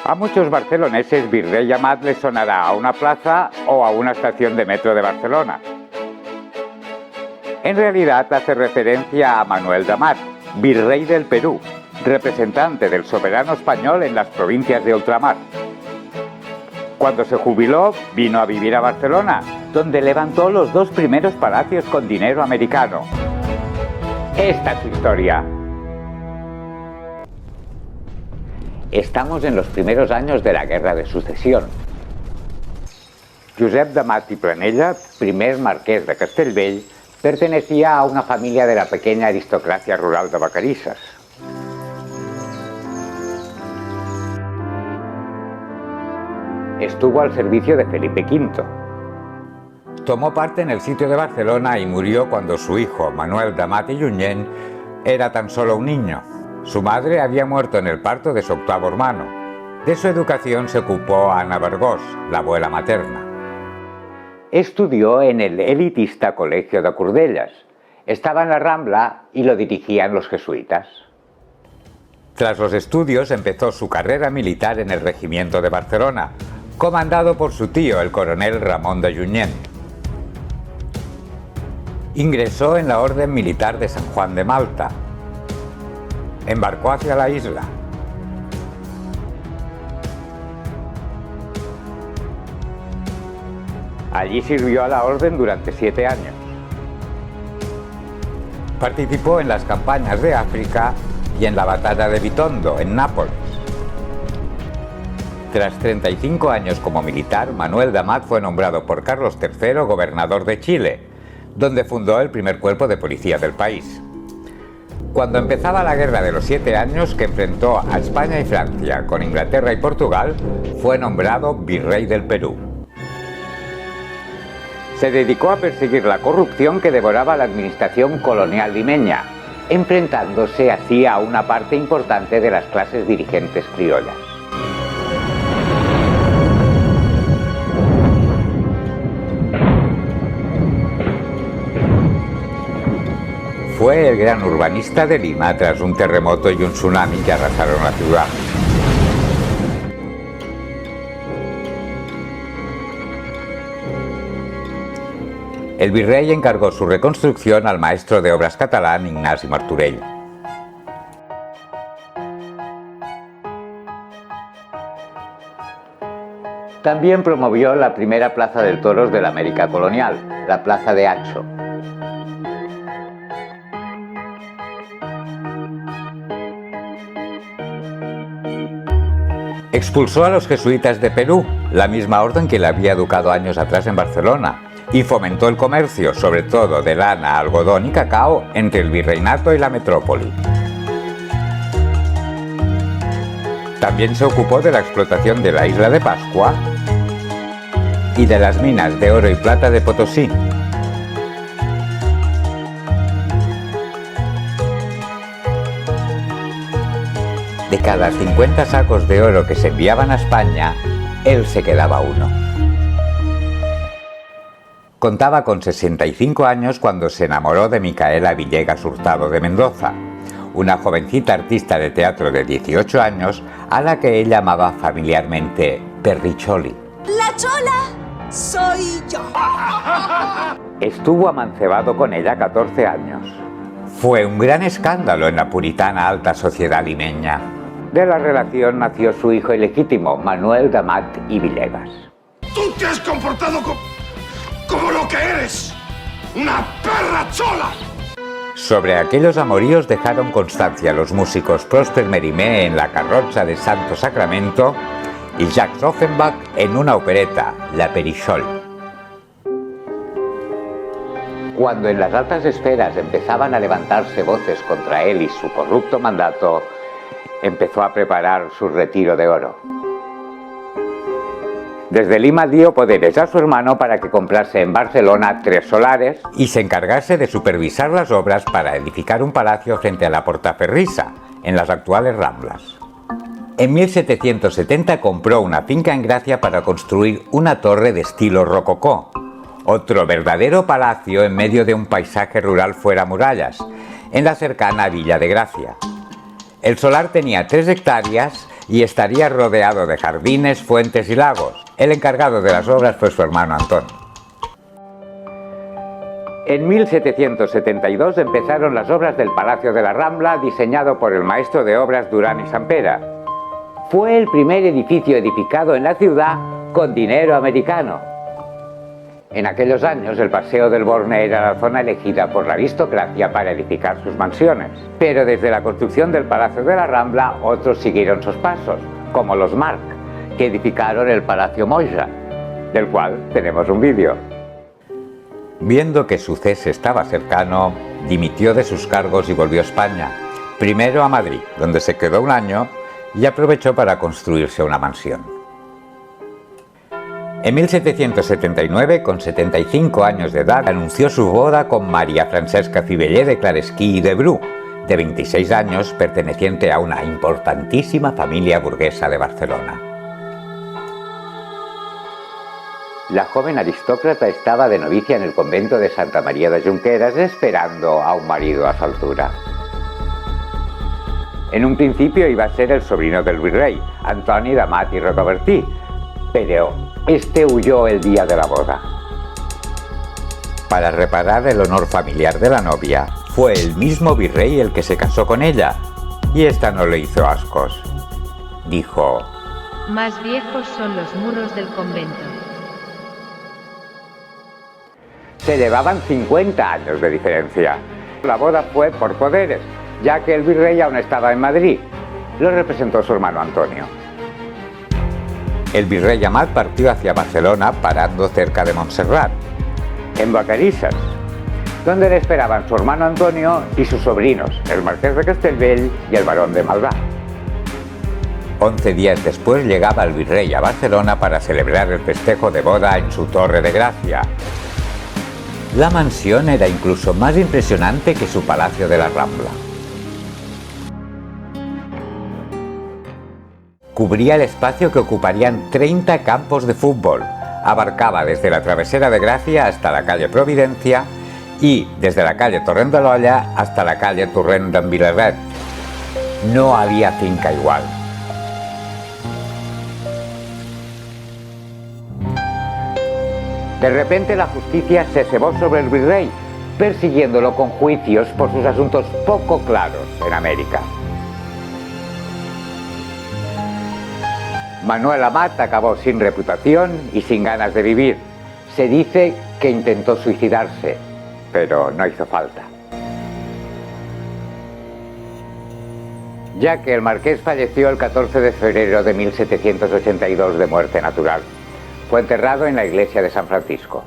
A muchos barceloneses Virrey Amat les sonará a una plaza o a una estación de metro de Barcelona. En realidad hace referencia a Manuel de Amat, virrey del Perú, representante del soberano español en las provincias de ultramar. Cuando se jubiló, vino a vivir a Barcelona, donde levantó los 2 primeros palacios con dinero americano. Esta es su historia. Estamos en los primeros años de la Guerra de Sucesión. Josep de Amat i Planella, primer marqués de Castellbell, pertenecía a una familia de la pequeña aristocracia rural de Vacarisses. Estuvo al servicio de Felipe V. Tomó parte en el sitio de Barcelona y murió cuando su hijo, Manuel de Amat i Junyent, era tan solo un niño. Su madre había muerto en el parto de su octavo hermano. De su educación se ocupó Ana Vergós, la abuela materna. Estudió en el elitista Colegio de Cordelles. Estaba en la Rambla y lo dirigían los jesuitas. Tras los estudios empezó su carrera militar en el Regimiento de Barcelona, comandado por su tío, el coronel Ramón de Junyent. Ingresó en la Orden Militar de San Juan de Malta. Embarcó hacia la isla. Allí sirvió a la Orden durante 7 años. Participó en las campañas de África y en la batalla de Vitondo, en Nápoles. Tras 35 años como militar, Manuel de Amat fue nombrado por Carlos III gobernador de Chile, donde fundó el primer cuerpo de policía del país. Cuando empezaba la Guerra de los 7 años, que enfrentó a España y Francia con Inglaterra y Portugal, fue nombrado virrey del Perú. Se dedicó a perseguir la corrupción que devoraba la administración colonial limeña, enfrentándose así a una parte importante de las clases dirigentes criollas. Fue el gran urbanista de Lima tras un terremoto y un tsunami que arrasaron la ciudad. El virrey encargó su reconstrucción al maestro de obras catalán Ignasi Martorell. También promovió la primera plaza de toros de la América colonial, la Plaza de Hacho. Expulsó a los jesuitas de Perú, la misma orden que le había educado años atrás en Barcelona, y fomentó el comercio, sobre todo de lana, algodón y cacao, entre el virreinato y la metrópoli. También se ocupó de la explotación de la isla de Pascua y de las minas de oro y plata de Potosí. De cada 50 sacos de oro que se enviaban a España, él se quedaba uno. Contaba con 65 años cuando se enamoró de Micaela Villegas Hurtado de Mendoza, una jovencita artista de teatro de 18 años a la que él llamaba familiarmente Perricholi. ¡La Chola soy yo! Estuvo amancebado con ella 14 años. Fue un gran escándalo en la puritana alta sociedad limeña. De la relación nació su hijo ilegítimo, Manuel de Amat y Villegas. ¡Tú te has comportado como lo que eres! ¡Una perra chola! Sobre aquellos amoríos dejaron constancia los músicos Prosper Mérimée en La Carroza de Santo Sacramento y Jacques Offenbach en una opereta, La Perricholi. Cuando en las altas esferas empezaban a levantarse voces contra él y su corrupto mandato, empezó a preparar su retiro de oro. Desde Lima dio poderes a su hermano para que comprase en Barcelona 3 solares y se encargase de supervisar las obras para edificar un palacio frente a la Portaferrissa, en las actuales Ramblas. En 1770 compró una finca en Gracia para construir una torre de estilo rococó, otro verdadero palacio en medio de un paisaje rural fuera murallas, en la cercana Villa de Gracia. El solar tenía 3 hectáreas y estaría rodeado de jardines, fuentes y lagos. El encargado de las obras fue su hermano Antón. En 1772 empezaron las obras del Palacio de la Rambla, diseñado por el maestro de obras Durán y Sampera. Fue el primer edificio edificado en la ciudad con dinero americano. En aquellos años el Paseo del Borne era la zona elegida por la aristocracia para edificar sus mansiones. Pero desde la construcción del Palacio de la Rambla, otros siguieron sus pasos, como los Marc, que edificaron el Palacio Moya, del cual tenemos un vídeo. Viendo que su cese estaba cercano, dimitió de sus cargos y volvió a España, primero a Madrid, donde se quedó un año y aprovechó para construirse una mansión. En 1779, con 75 años de edad, anunció su boda con María Francesca Fiveller de Claresquí y de Bru, de 26 años, perteneciente a una importantísima familia burguesa de Barcelona. La joven aristócrata estaba de novicia en el convento de Santa María de Junqueras, esperando a un marido a su altura. En un principio iba a ser el sobrino del virrey, Antoni d'Amat i Rocabertí, pero este huyó el día de la boda. Para reparar el honor familiar de la novia, fue el mismo virrey el que se casó con ella, y esta no le hizo ascos. Dijo: más viejos son los muros del convento. Se llevaban 50 años de diferencia. La boda fue por poderes, ya que el virrey aún estaba en Madrid. Lo representó su hermano Antonio. El virrey Amat partió hacia Barcelona, parando cerca de Montserrat, en Vacarisses, donde le esperaban su hermano Antonio y sus sobrinos, el marqués de Castellbell y el barón de Maldà. 11 días después llegaba el virrey a Barcelona para celebrar el festejo de boda en su Torre de Gracia. La mansión era incluso más impresionante que su Palacio de la Rambla. Cubría el espacio que ocuparían 30 campos de fútbol, abarcaba desde la Travesera de Gracia hasta la calle Providencia y desde la calle Torrent de l'Olla hasta la calle Torrent d'en Vilarret. No había finca igual. De repente la justicia se cebó sobre el virrey, persiguiéndolo con juicios por sus asuntos poco claros en América. Manuel Amat acabó sin reputación y sin ganas de vivir. Se dice que intentó suicidarse, pero no hizo falta. Ya que el marqués falleció el 14 de febrero de 1782 de muerte natural. Fue enterrado en la iglesia de San Francisco.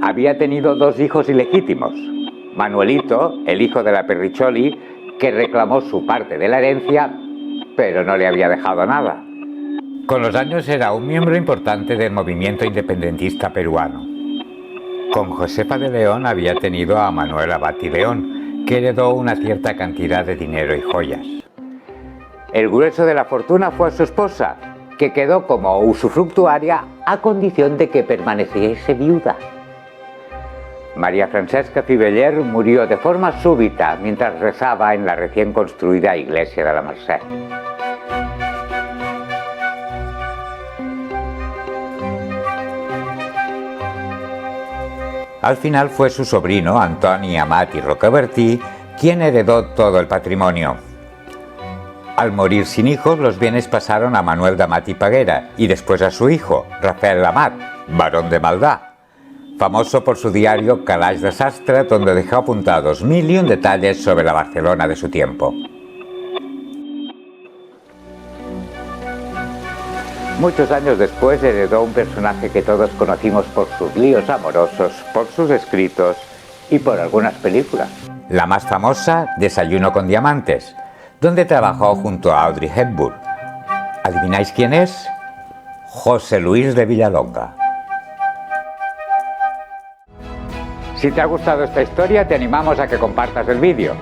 Había tenido 2 hijos ilegítimos. Manuelito, el hijo de la Perricholi, que reclamó su parte de la herencia, pero no le había dejado nada. Con los años era un miembro importante del movimiento independentista peruano. Con Josefa de León había tenido a Manuel Abad y León, que heredó una cierta cantidad de dinero y joyas. El grueso de la fortuna fue a su esposa, que quedó como usufructuaria a condición de que permaneciese viuda. María Francesca Fiveller murió de forma súbita mientras rezaba en la recién construida iglesia de la Merced. Al final fue su sobrino, Antoni Amat i Rocabertí, quien heredó todo el patrimonio. Al morir sin hijos, los bienes pasaron a Manuel d'Amat i Peguera y después a su hijo, Rafael Amat, barón de Maldà, famoso por su diario Calaix de Sastre, donde dejó apuntados 1001 detalles sobre la Barcelona de su tiempo. Muchos años después heredó un personaje que todos conocimos por sus líos amorosos, por sus escritos y por algunas películas. La más famosa, Desayuno con diamantes, donde trabajó junto a Audrey Hepburn. ¿Adivináis quién es? José Luis de Villalonga. Si te ha gustado esta historia, te animamos a que compartas el vídeo.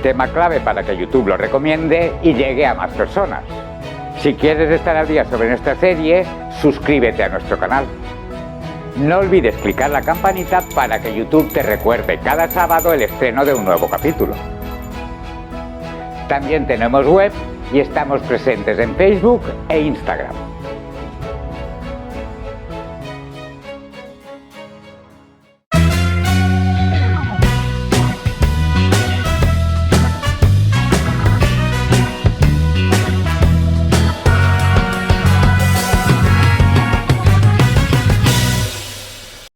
Tema clave para que YouTube lo recomiende y llegue a más personas. Si quieres estar al día sobre nuestra serie, suscríbete a nuestro canal. No olvides clicar la campanita para que YouTube te recuerde cada sábado el estreno de un nuevo capítulo. También tenemos web y estamos presentes en Facebook e Instagram.